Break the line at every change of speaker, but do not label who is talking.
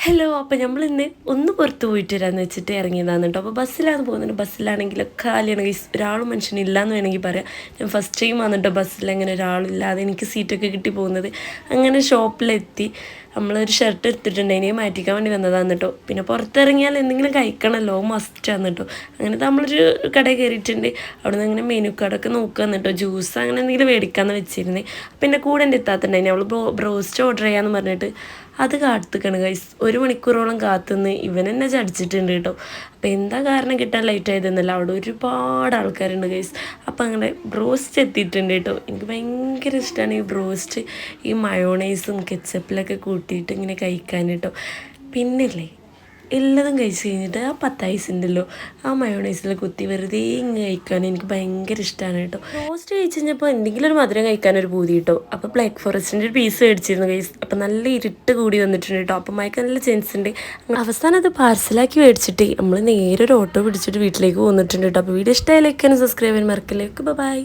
Hello, അപ്പോൾ നമ്മളിന്ന് ഒന്ന് പുറത്ത് പോയിട്ട് വരാമെന്ന് വെച്ചിട്ട് ഇറങ്ങിയതാണ് കേട്ടോ. അപ്പോൾ ബസ്സിലാണ് പോകുന്നത്. ബസ്സിലാണെങ്കിൽ കാലിയാണ് ഗൈസ്, ഒരാളും മനുഷ്യനില്ലാന്ന് വേണമെങ്കിൽ പറയാം. ഞാൻ ഫസ്റ്റ് ടൈം ആണ് കേട്ടോ ബസ്സിൽ അങ്ങനെ ഒരാളില്ലാതെ എനിക്ക് സീറ്റൊക്കെ കിട്ടി പോകുന്നത്. അങ്ങനെ ഷോപ്പിലെത്തി നമ്മളൊരു ഷർട്ട് എടുത്തിട്ടുണ്ടെങ്കിൽ മാറ്റിക്കാൻ വേണ്ടി വന്നതാണ് കേട്ടോ. പിന്നെ പുറത്തിറങ്ങിയാൽ എന്തെങ്കിലും കഴിക്കണമല്ലോ, മസ്റ്റാണ് കേട്ടോ. അങ്ങനെ നമ്മളൊരു കടയിൽ കയറിയിട്ടുണ്ട്. അവിടെ നിന്ന് അങ്ങനെ മെനു കാർഡൊക്കെ നോക്കുകയാണ് കേട്ടോ. ജ്യൂസ് അങ്ങനെ എന്തെങ്കിലും മേടിക്കാമെന്ന് വെച്ചിരുന്നത്. പിന്നെ കൂടെ എൻ്റെ എത്താത്തുണ്ടായിരുന്നു. അവൾ ബ്രോസ്റ്റ് ഓർഡർ ചെയ്യാമെന്ന് പറഞ്ഞിട്ട് അത് കാത്തുക്കണം ഗൈസ്. 1 മണിക്കൂറോളം കാത്തുനിന്ന് ഇവൻ എന്നെ ചടിച്ചിട്ടുണ്ട് കേട്ടോ. അപ്പോൾ എന്താ കാരണം കിട്ടാൻ ലൈറ്റ് ആയതെന്നല്ല, അവിടെ ഒരുപാട് ആൾക്കാരുണ്ട് ഗൈസ്. അപ്പോൾ അങ്ങനെ ബ്രോസ്റ്റ് എത്തിയിട്ടുണ്ട് കേട്ടോ. എനിക്ക് ഭയങ്കര ഇഷ്ടമാണ് ഈ ബ്രോസ്റ്റ്, ഈ മയോണൈസും കെച്ചപ്പിലൊക്കെ കൂട്ടിയിട്ട് ഇങ്ങനെ കഴിക്കാൻ കേട്ടോ. പിന്നില്ലേ എല്ലാതും കഴിച്ച് കഴിഞ്ഞിട്ട് ആ 10 പൈസ ഉണ്ടല്ലോ ആ മയോണൈസിൽ കുത്തി വെറുതെ ഇങ്ങനെ കഴിക്കാൻ എനിക്ക് ഭയങ്കര ഇഷ്ടമാണ് കേട്ടോ. റോസ്റ്റ് കഴിച്ച് കഴിഞ്ഞപ്പോൾ എന്തെങ്കിലും ഒരു മധുരം കഴിക്കാനൊരു പൂതി കേട്ടോ. അപ്പോൾ ബ്ലാക്ക് ഫോറസ്റ്റിൻ്റെ ഒരു പീസ് മേടിച്ചിരുന്നു ഗൈസ്. അപ്പോൾ നല്ല ഇരുട്ട് കൂടി വന്നിട്ടുണ്ട് കേട്ടോ. അപ്പോൾ മയക്ക് നല്ല ചാൻസ് ഉണ്ട്. അവസാനം അത് പാർസലാക്കി മേടിച്ചിട്ട് നമ്മൾ നേരെ ഒരു ഓട്ടോ പിടിച്ചിട്ട് വീട്ടിലേക്ക് പോന്നിട്ടുണ്ട് കേട്ടോ. അപ്പോൾ വീഡിയോ ഇഷ്ടമായി ലൈക്ക് ചെയ്യാനും സബ്സ്ക്രൈബ് ചെയ്യാൻ മറക്കല്ലേ. ബൈ.